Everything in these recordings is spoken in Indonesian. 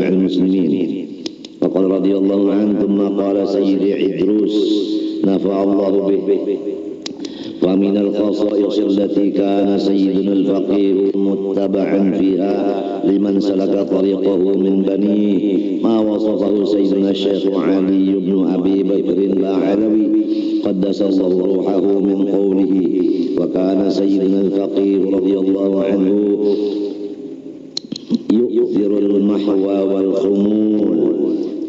المسلمين. وقال رضي الله عنه ثم قال سيدي عدروس نفع الله به. ومن الخصائص التي كان سيدنا الفقيه متبعا فيها لمن سلك طريقه من بنيه ما وصفه سيدنا الشيخ علي بن أبي بكر الباعلوي قدس الله روحه من قوله وكان سيدنا الفقيه رضي الله عنه يؤثر المحو والخمول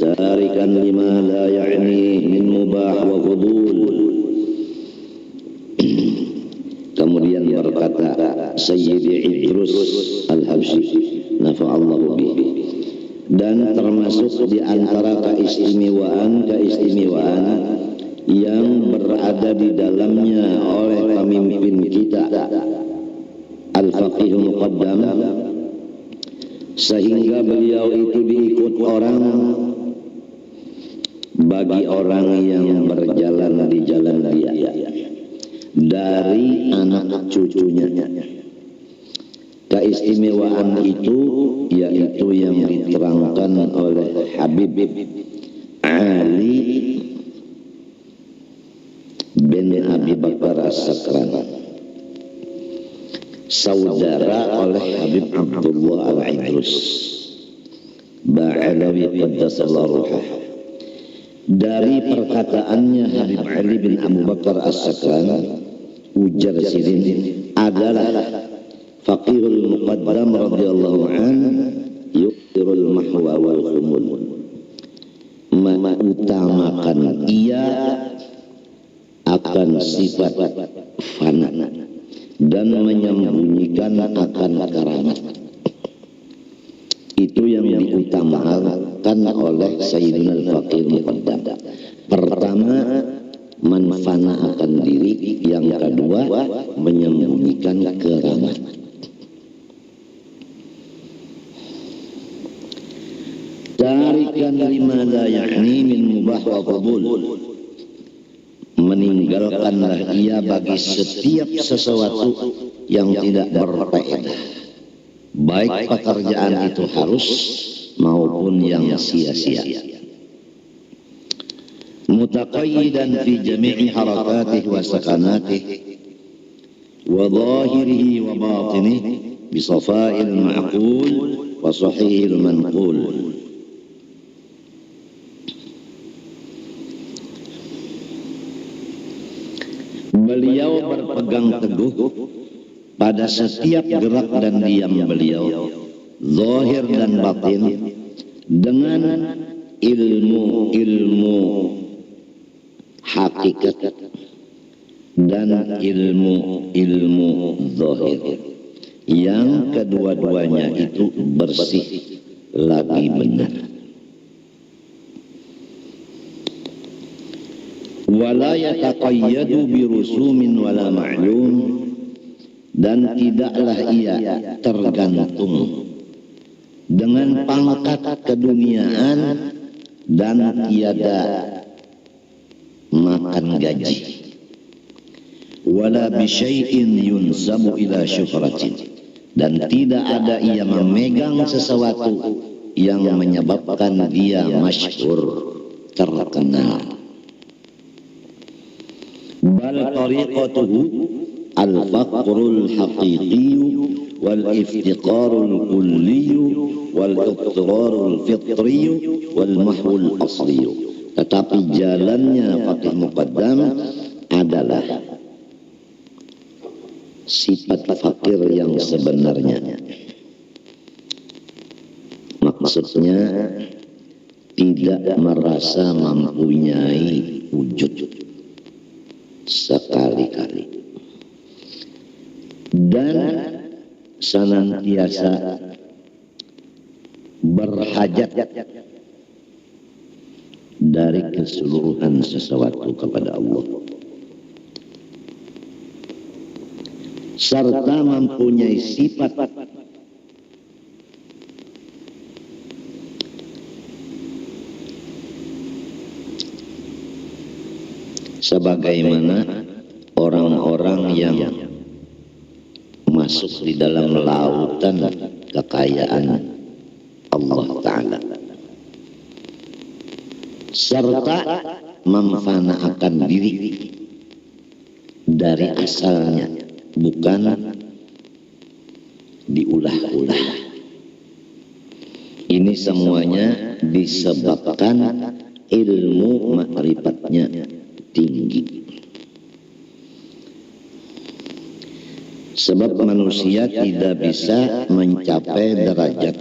تاركا لما لا يعنيه من مباح وفضول. Kemudian berkata Sayyidi Idrus Al-Habsyi nafa'allahu bihi, dan termasuk di antara keistimewaan yang berada di dalamnya oleh pemimpin kita Al-Faqihul Muqaddam, sehingga beliau itu diikut orang bagi orang yang berjalan di jalan dia dari anak cucunya. Keistimewaan itu yaitu yang diterangkan oleh Habib Ali bin Abi Bakar As-Sakran, saudara oleh Habib Abdullah Al-Idrus Ba'alawi qaddasallahu ruhah. Dari perkataannya Habib Ali bin Abu Bakar As-Sakran, ujar sidin adalah Faqihul Muqaddam radhiyallahu an yuqtirul mahwa wal khumul, mengutamakan ia akan sifat fana dan menyembunyikan akan karamat. Itu yang diutamakan oleh Sayyidina Al-Faqih Muqaddam. Pertama, menfanaakan diri. Yang kedua, menyembunyikan keramat. Tarikan lima la ya'ni min mubah wa qabul, meninggalkanlah ia bagi setiap sesuatu yang tidak berfaedah, baik pekerjaan itu harus maupun yang sia-sia. Mutaqayyidan fi jami'i harakatihi wa sakanatihi wa zahirihi wa batinihi bi safa'il ma'qul wa sahihil manqul. Beliau berpegang teguh pada setiap gerak dan diam beliau, zahir dan batin, dengan ilmu hakikat dan ilmu zahir, yang kedua-duanya itu bersih lagi benar. Wala yataqayyadu birusumin wala ma'lum, dan tidaklah ia tergantung dengan pangkat keduniaan dan tiada makan gaji. Wala bisyai'in yunsabu ila syuhratin, dan tidak ada ia memegang sesuatu yang menyebabkan dia masyhur, terkenal. Bal tariqatuhu al-faqrul haqiqiyyu wal iftiqarul kulliyyu wal iqtirarul fitriyyu wal mahwul asliyyu. Tetapi jalannya Faqih Muqaddam adalah sifat fakir yang sebenarnya. Maksudnya tidak merasa mempunyai wujud sekali-kali, dan senantiasa berhajat dari keseluruhan sesuatu kepada Allah, serta mempunyai sifat sebagaimana orang-orang yang masuk di dalam lautan kekayaan Allah Ta'ala, serta memfanaakan diri dari asalnya, bukan diulah-ulah. Ini semuanya disebabkan ilmu ma'rifatnya tinggi. Sebab manusia tidak bisa mencapai derajat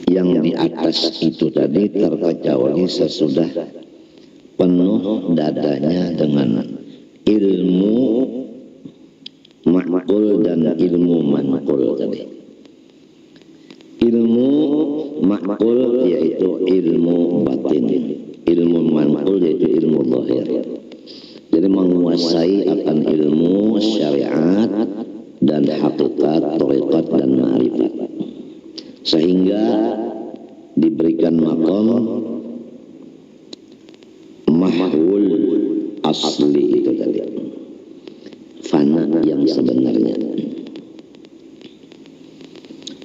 yang di atas itu tadi terkecuali sesudah penuh dadanya dengan ilmu ma'qul dan ilmu manqul tadi. Ilmu ma'qul yaitu ilmu batin, ilmu manqul yaitu ilmu zahir. Jadi menguasai akan ilmu syariat dan hakikat, thariqat dan ma'rifat, sehingga diberikan maqam mahwul asli itu tadi, fana yang sebenarnya.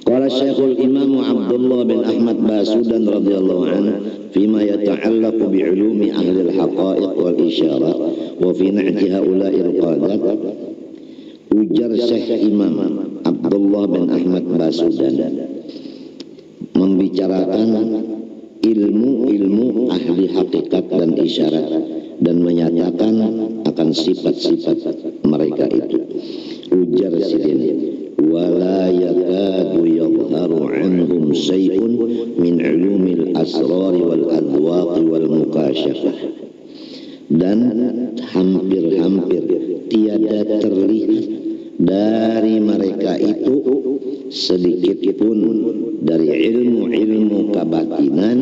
Qala Syekhul Imam Abdullah bin Ahmad Basudan radhiyallahu anhu fima yata'allaqu bi'ulumi ahli al-haqa'iq wal isyarat wa fi na'ti haula'il qadat. Ujar Syekh Imam Abdullah bin Ahmad Basudan membicarakan ilmu-ilmu ahli hakikat dan isyarat dan menyatakan akan sifat-sifat mereka itu. Ujar sidin, wala yakadu yadharu anhum syai'un min ulumil asrar wal adwaq wal mukasyafah. Dan hampir-hampir tiada terlihat dari mereka itu sedikit pun dari ilmu-ilmu kebatinan,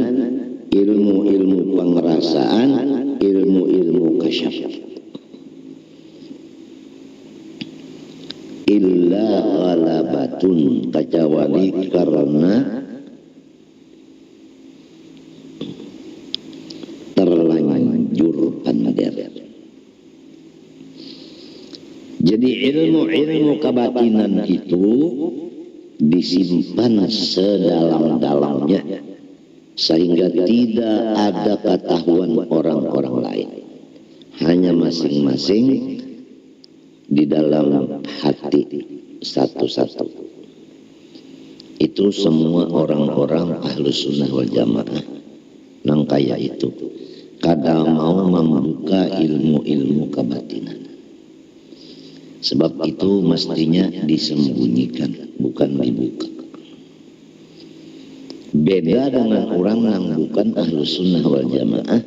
ilmu-ilmu pengerasaan, ilmu-ilmu kasyaf, illa ghalabatun, kecuali karena terlanjur pandai. Jadi ilmu-ilmu kebatinan itu disimpan sedalam-dalamnya sehingga tidak ada ketahuan orang-orang lain, hanya masing-masing di dalam hati satu-satu. Itu semua orang-orang Ahlus Sunnah wal Jamaah nang kaya itu kada mau membuka ilmu-ilmu kebatinan. Sebab itu mestinya disembunyikan, bukan dibuka. Beda dengan orang yang bukan Ahlus Sunnah wal Jamaah,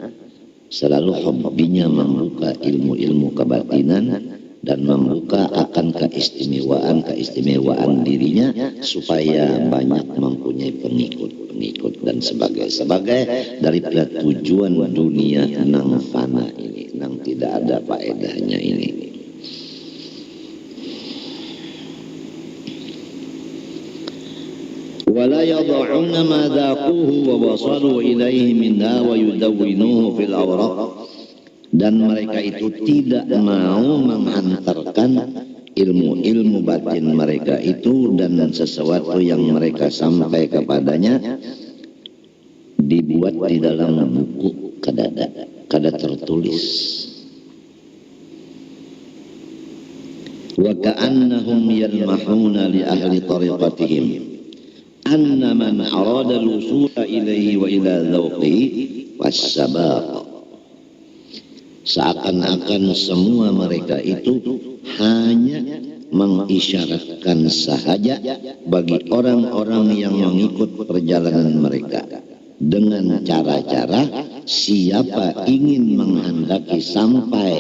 selalu hobinya membuka ilmu-ilmu kebatinan dan membuka akan keistimewaan dirinya supaya banyak mempunyai pengikut dan sebagai daripada tujuan dunia nang fana ini, nang tidak ada faedahnya ini. ولا يضعون ما ذاقوه ووصلوا إليه منها ويدونوه في الأوراق. Dan mereka itu tidak mau menghantarkan ilmu-ilmu batin mereka itu dan sesuatu yang mereka sampai kepadanya dibuat di dalam buku, kada tertulis. Wa ka'annahum yalmahuna li ahli tariqatihim anna man arada al-wusula ilaihi wa ila dhawqihi was-sabaq. Seakan-akan semua mereka itu hanya mengisyaratkan sahaja bagi orang-orang yang mengikut perjalanan mereka dengan cara-cara siapa ingin menghendaki sampai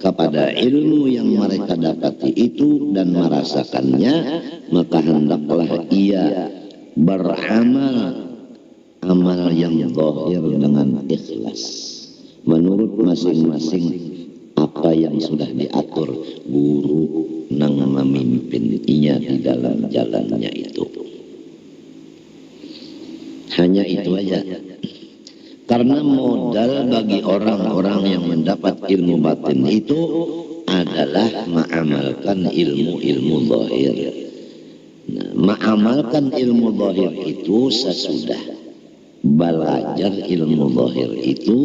kepada ilmu yang mereka dapati itu dan merasakannya, maka hendaklah ia beramal amal yang zahir dengan ikhlas menurut masing-masing apa yang sudah diatur guru nang memimpinnya di dalam jalannya itu. Hanya itu aja. Karena modal bagi orang-orang yang mendapat ilmu batin itu adalah mengamalkan ilmu-ilmu zahir. Nah, mengamalkan ilmu zahir itu sesudah belajar ilmu zahir itu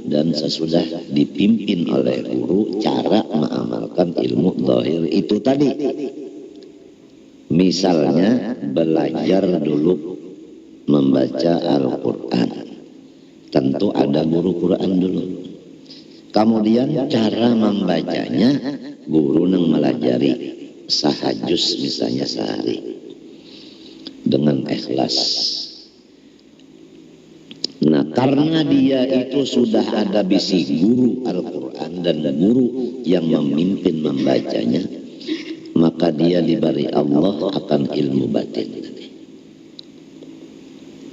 dan sesudah dipimpin oleh guru cara mengamalkan ilmu zahir itu tadi. Misalnya belajar dulu membaca Al-Quran, tentu ada guru Quran dulu. Kemudian cara membacanya guru yang melajari sahajus misalnya sehari dengan ikhlas. Nah, karena dia itu sudah ada bisi guru Al-Quran dan guru yang memimpin membacanya, maka dia diberi Allah akan ilmu batin.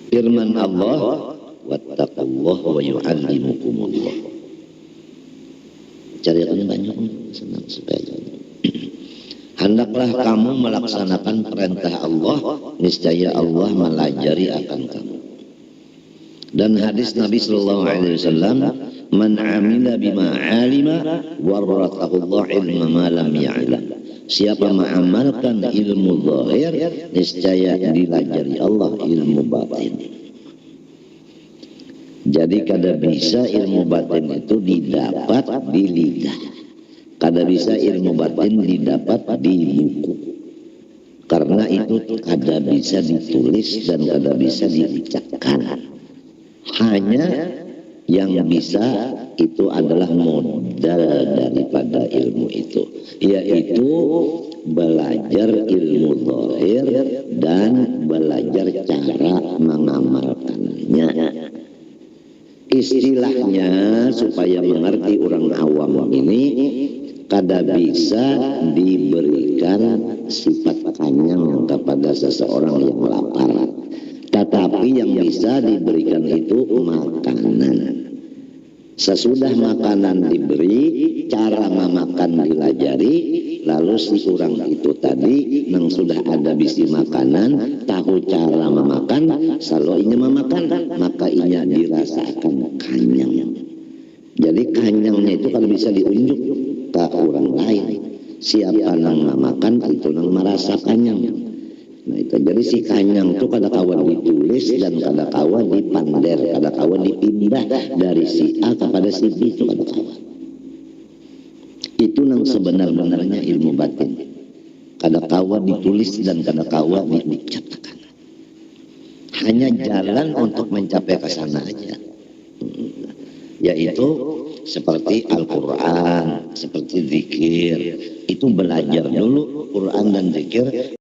Firman Allah, wattaqullaha wa yu'allimukumullah. Carikan banyak senang supaya hendaklah kamu melaksanakan perintah Allah, niscaya Allah melajari akan kamu. Dan hadis Nabi sallallahu alaihi wasallam, man amila bima alima warathahu Allah ilma ma lam ya'lam. Siapa mengamalkan ilmu zahir, niscaya dilajari Allah ilmu batin. Jadi kada bisa ilmu batin itu didapat di lidah, kada bisa ilmu batin didapat di buku, karena itu kada bisa ditulis dan kada bisa diucapkan. Hanya yang bisa itu adalah modal daripada ilmu itu, yaitu belajar ilmu zahir dan belajar cara mengamalkannya. Istilahnya supaya mengerti orang awam ini, kada bisa diberikan sifat kanyang kepada seseorang yang lapar, tetapi yang bisa diberikan itu makanan. Sesudah makanan diberi, cara memakan dilajari, lalu si orang itu tadi yang sudah ada bisi makanan, tahu cara memakan, selalu inya memakan, maka inya dirasakan kanyang. Jadi kanyangnya itu kalau bisa diunjuk ke orang lain. Siapa yang memakan itu yang merasa kanyang. Nah itu jadi si kanyang itu kada kawan ditulis dan kada kawan dipander, kada kawan dipindah dari si A kepada si B, itu kada kawan. Itu yang sebenar-benarnya ilmu batin. Kada kawan ditulis dan kada kawan diucapkan. Hanya jalan untuk mencapai ke sana aja. Yaitu seperti Al-Quran, seperti zikir. Itu belajar dulu Quran dan zikir.